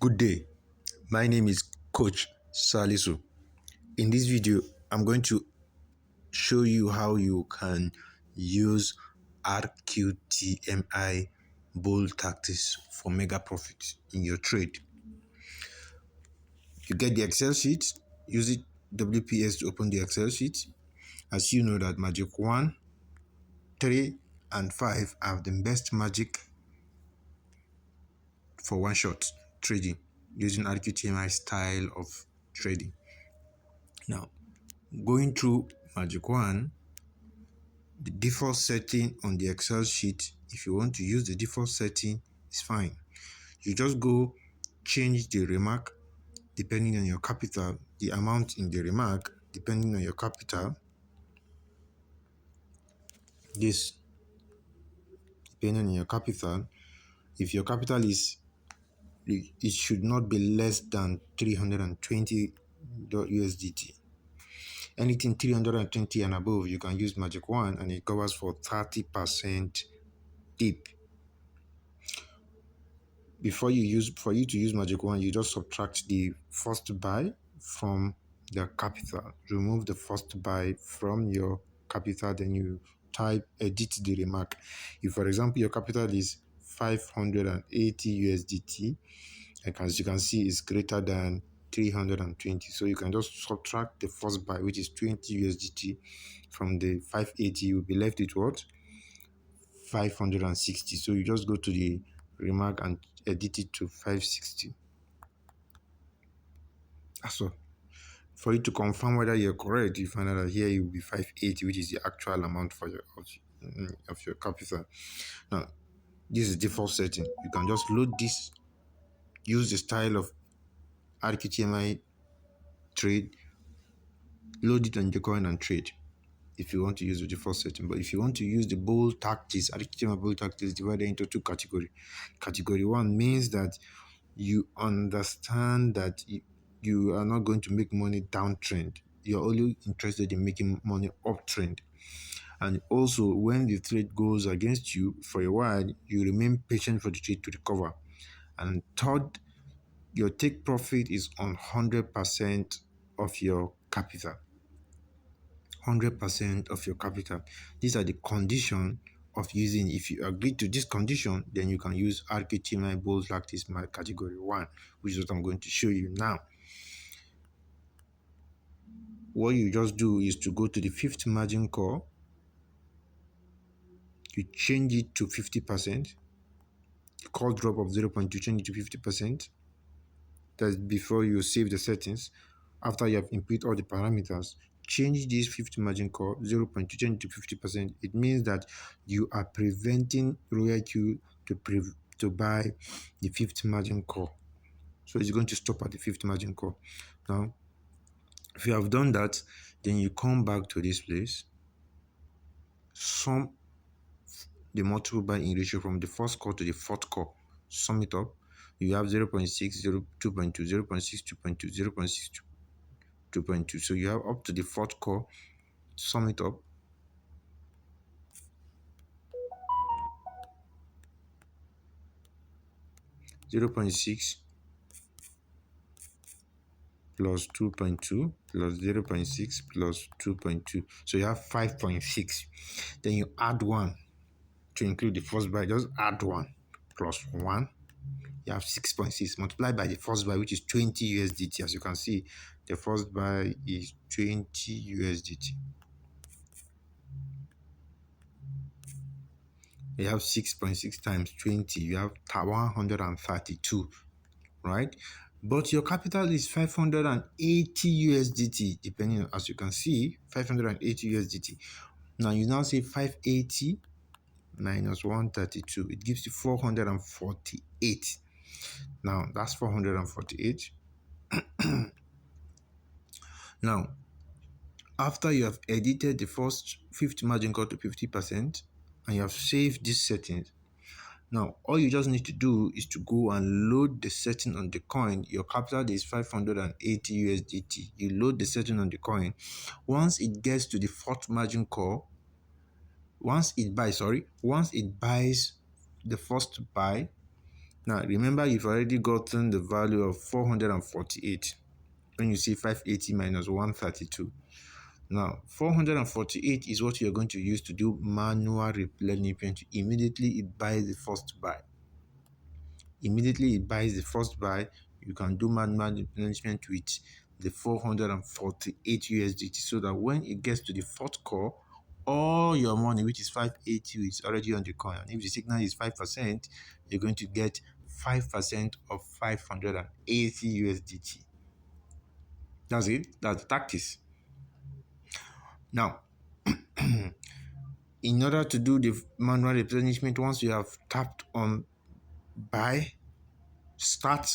Good day, my name is Coach Salisu. In this video, I'm going to show you how you can use Rqtmi bull tactics for mega profit in your trade. You get the Excel sheet, use it WPS to open the Excel sheet. As you know that Magic 1, 3, and 5 are the best magic for one shot trading using Rqtmi style of trading. Now, going through Magic 1, the default setting on the Excel sheet, if you want to use the default setting, is fine. You just go change the remark depending on your capital, the amount in the remark depending on your capital. This depending on your capital. If your capital is, it should not be less than 320 USDT. Anything 320 and above, you can use Magic 1 and it covers for 30% dip. For you to use Magic 1, you just subtract the first buy from the capital. Remove the first buy from your capital, then you edit the remark. If, for example, your capital is 580 USDT, like as you can see, it's greater than 320. So you can just subtract the first buy, which is 20 USDT, from the 580. You'll be left with what? 560. So you just go to the remark and edit it to 560. So for you to confirm whether you're correct, you find out that here it will be 580, which is the actual amount for your of your capital. Now, this is default setting. You can just load this, use the style of Rqtmi trade, load it on the coin and trade if you want to use the default setting. But if you want to use the bull tactics, Rqtmi bull tactics divided into two categories. Category 1 means that you understand that you are not going to make money downtrend. You're only interested in making money uptrend. And also, when the trade goes against you for a while, you remain patient for the trade to recover. And third, your take profit is on 100% of your capital. 100% of your capital. These are the conditions of using. If you agree to this condition, then you can use Rqtmi bull tactics my category 1, which is what I'm going to show you now. What you just do is to go to the fifth margin call, you change it to 50%, the call drop of 0.2, change it to 50%. That's before you save the settings. After you have input all the parameters, change this fifth margin call 0.2, change it to 50%. It means that you are preventing Rqtmi to buy the fifth margin call. So it's going to stop at the fifth margin call. Now, if you have done that, then you come back to this place, sum the multiple buying ratio from the first call to the fourth call, sum it up. You have 0.6, 2.2, 0.6, 2.2, 0.6, 2.2. So you have up to the fourth call, sum it up. (0.6) plus 2.2 plus 0.6 plus 2.2. So you have 5.6. Then you add 1 to include the first buy. Just add 1 plus 1. You have 6.6 multiplied by the first buy, which is 20 USDT. As you can see, the first buy is 20 USDT. You have 6.6 times 20. You have 132, right? But your capital is 580 USDT, depending on, as you can see, 580 USDT. Now you now say 580 minus 132. It gives you 448. Now that's 448. Now, after you have edited the fifth margin call to 50% and you have saved these settings, now all you just need to do is to go and load the setting on the coin. Your capital is 580 USDT. You load the setting on the coin. Once it gets to the fourth margin call, once it buys the first buy, Now, remember, you've already gotten the value of 448 when you see 580 minus 132. Now, 448 is what you're going to use to do manual replenishment. Immediately, it buys the first buy. Immediately, it buys the first buy. You can do manual replenishment with the 448 USDT so that when it gets to the fourth call, all your money, which is 580, is already on the coin. And if the signal is 5%, you're going to get 5% of 580 USDT. That's it. That's the tactics. Now, in order to do the manual replenishment, once you have tapped on start,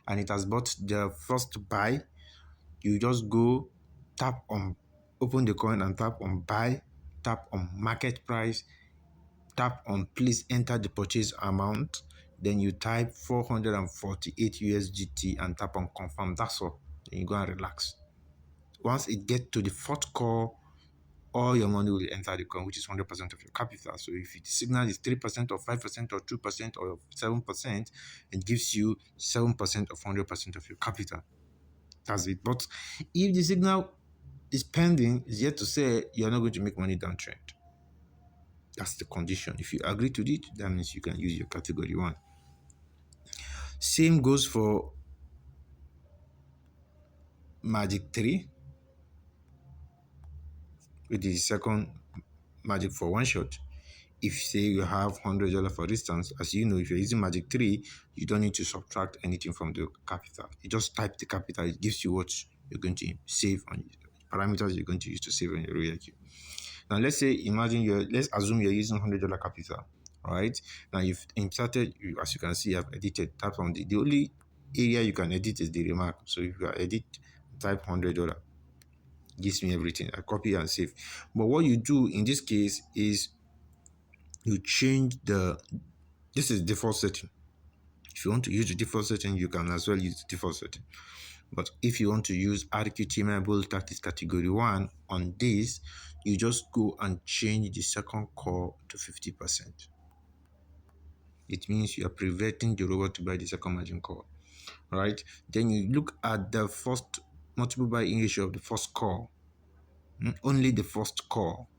and it has bought the first buy, you just go tap on, open the coin and tap on buy, tap on market price, tap on please enter the purchase amount, then you type 448 USDT and tap on confirm. That's all. Then you go and relax. Once it gets to the fourth call, all your money will enter the coin, which is 100% of your capital. So if the signal is 3% or 5% or 2% or 7%, it gives you 7% of 100% of your capital. That's it. But if the signal is pending, is yet to say, you're not going to make money downtrend. That's the condition. If you agree to it, that means you can use your category 1. Same goes for Magic 3, which is the second Magic for one shot. If say you have $100 for instance, as you know, if you're using Magic 3, you don't need to subtract anything from the capital. You just type the capital, it gives you what you're going to save on parameters you're going to use to save on your RQtmi. Now let's assume you're using $100 capital, right? Now you've inserted, as you can see, I've edited, tap on the only area you can edit is the remark. So if you edit, type $100, gives me everything. I copy and save. But what you do in this case is you change this is default setting. If you want to use the default setting, you can as well use the default setting. But if you want to use Rqtmi Bull Tactics category 1 on this, you just go and change the second call to 50%. It means you are preventing the robot to buy the second margin call, right? Then you look at the first multiple buy ratio of the first call, only the first call.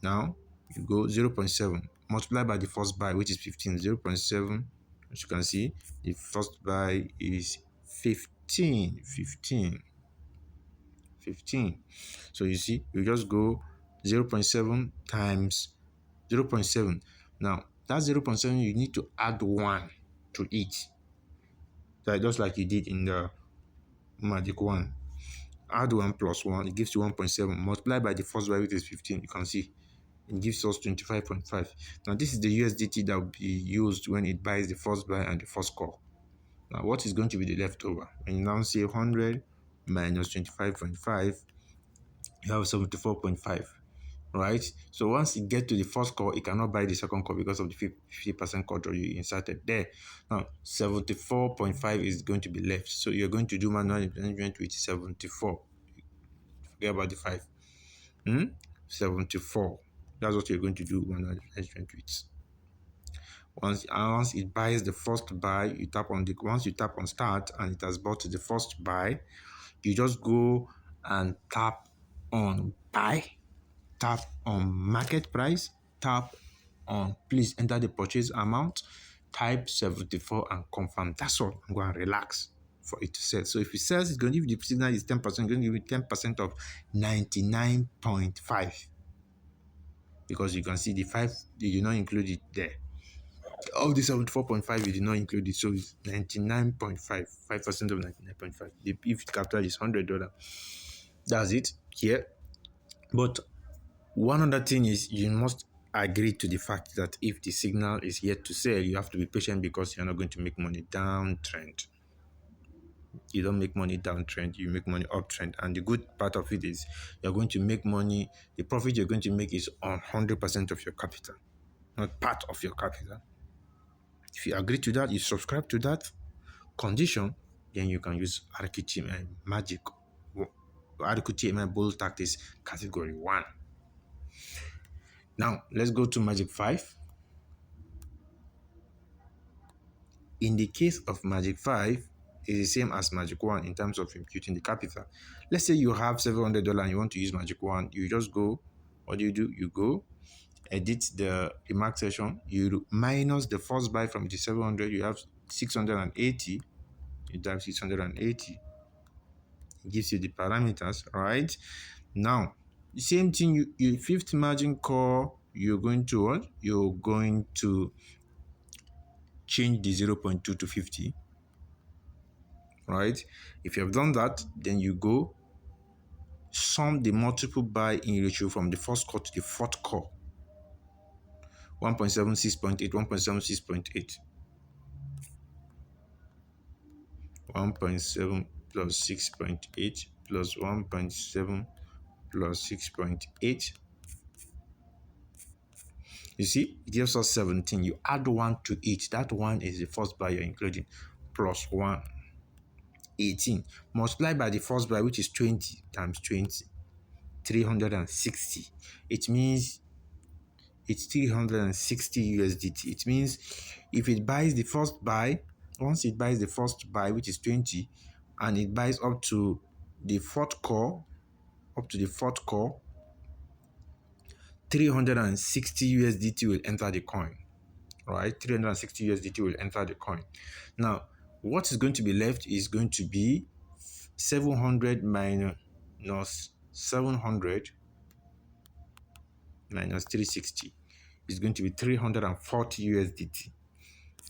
Now you go 0.7 multiply by the first buy, which is 15. 0.7, as you can see, the first buy is 15. So you see, you just go 0.7 times 0.7. Now that 0.7, you need to add 1 to it, just like you did in the Magic 1. Add 1 plus 1, it gives you 1.7. Multiply by the first buy, which is 15. You can see it gives us 25.5. Now this is the USDT that will be used when it buys the first buy and the first call. Now what is going to be the leftover? When you now say 100 minus 25.5, you have 74.5, right? So once it gets to the first call, it cannot buy the second call because of the 50% control you inserted there. Now 74.5 is going to be left. So you're going to do manual implementation with 74. Forget about the 5. 74. That's what you're going to do manual implementation with. Once it buys the first buy, you tap on once you tap on start and it has bought the first buy, you just go and tap on buy, tap on market price, tap on please enter the purchase amount, type 74 and confirm. That's all. I'm going to relax for it to sell. So if it sells, it's going to give you the signal is 10%, it's going to give you 10% of 99.5. Because you can see the 5, you did not include it there. Of the 74.5, you did not include it, so it's 99.5, 5% of 99.5. If capital is $100, that's it here. But one other thing is you must agree to the fact that if the signal is yet to sell, you have to be patient because you're not going to make money downtrend. You don't make money downtrend, you make money uptrend. And the good part of it is you're going to make money, the profit you're going to make is on 100% of your capital, not part of your capital. If you agree to that, you subscribe to that condition, then you can use Rqtmi Magic, Rqtmi Bull Tactics category 1. Now, let's go to Magic 5. in the case of magic 5, it's the same as magic 1 in terms of imputing the capital. Let's say you have $700 and you want to use magic 1. You just go, what do? You go, edit the remark section, you minus the first buy from the 700, you have 680, you type 680, it gives you the parameters, right? Now, the same thing, you fifth margin call, you're going to what? You're going to change the 0.2 to 50, right? If you have done that, then you go sum the multiple buy-in ratio from the first call to the fourth call. 1.76.8, 1.76.8. 1.7 plus 6.8 plus 1.7 plus 6.8. You see, it gives us 17. You add 1 to it. That 1 is the first buy you're including. Plus 1, 18. Multiply by the first buy, which is 20 times 20. 360. It means it's 360 USDT. It means if it buys the first buy, once it buys the first buy, which is 20, and it buys up to the fourth call, 360 USDT will enter the coin, right? 360 USDT will enter the coin. Now, what is going to be left is going to be 700 minus 700 minus 360 is going to be 340 USDT.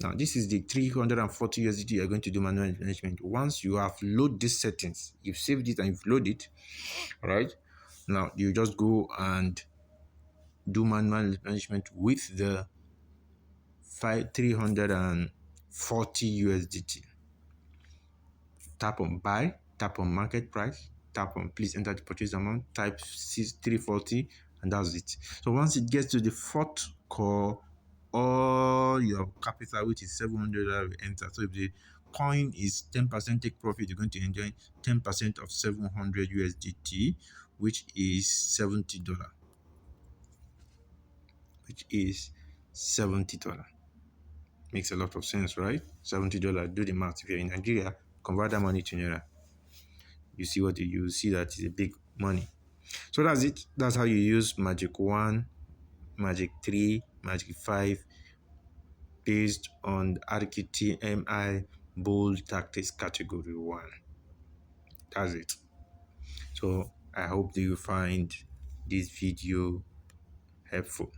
Now, this is the 340 USDT you're going to do manual management. Once you have loaded these settings, you've saved it and you've loaded it, right? Now, you just go and do manual management with the 340 USDT. Tap on buy, tap on market price, tap on please enter the purchase amount, type 340, and that's it. So once it gets to the fourth call, all your capital, which is $700, will enter. So if the coin is 10% take profit, you're going to enjoy 10% of 700 USDT, which is $70. Which is $70. Makes a lot of sense, right? $70. Do the math. If you're in Nigeria, convert that money to Naira. You see what you see that is a big money. So that's it. That's how you use Magic 1, Magic 3, Magic 5 based on Rqtmi Bold Tactics Category 1. That's it. So I hope that you find this video helpful.